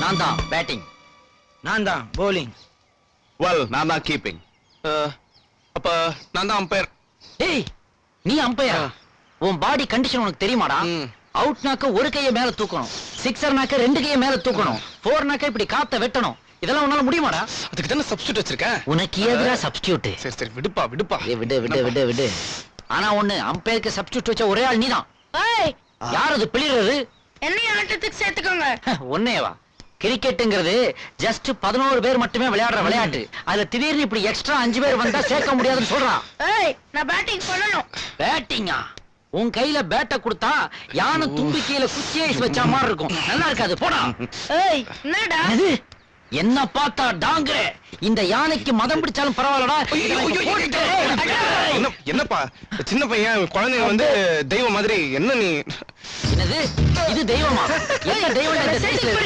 நான் தான் பேட்டிங். நான் தான் bowling. வெல் நான் தான் கீப்பிங். அப்ப நான் தான் அம்பையர். ஏய் நீ அம்பையரா? உன் பாடி கண்டிஷன் உனக்கு தெரியுமாடா? அவுட்னாக்க ஒரு கையை மேல தூக்கணும், சிக்ஸர்னாக்க ரெண்டு கையை மேல தூக்கணும், ஃபோர்னாக்க இப்படி காத்த வெட்டணும். இதெல்லாம் உன்னால முடியுமாடா? அதுக்கு தானே சப்ஸ்டியூட் வச்சிருக்கேன். உனக்கு எதுடா சப்ஸ்டியூட்? சரி சரி விடுப்பா விடுப்பா. விடு விடு விடு விடு. ஆனா ஒண்ணு, அம்பையருக்கு சப்ஸ்டியூட் வச்ச ஒரே ஆள் நீதான். யார் அது பிளிறது? என்னைய ஆட்டத்துக்கு சேர்த்துக்கோங்க. ஒன்னேவா? கிரிக்கெட்டுங்கிறது ஜஸ்ட் 11 பேர் மட்டுமே விளையாடுற விளையாட்டு. அதுல திடீர்னு இப்படி எக்ஸ்ட்ரா 5 பேர் வந்தா சேர்க்க முடியாதுன்னு சொல்றான். நான் பேட்டிங் பண்ணணும். பேட்டிங்கா? உன் கையில பேட்ட கொடுத்தா யானை தும்பிக்கையில குச்சியை வச்ச மாதிரி இருக்கும். நல்லா இருக்காது, போடா. என்னடா அது என்ன பார்த்தா டாங்கர? இந்த யானைக்கு மதம் பிடிச்சாலும் பரவாயில்லடா. என்னப்பா சின்ன பையன் குழந்தைங்க வந்து தெய்வம் மாதிரி என்ன நீ? என்னது இது தெய்வமா? என்ன தெய்வம்?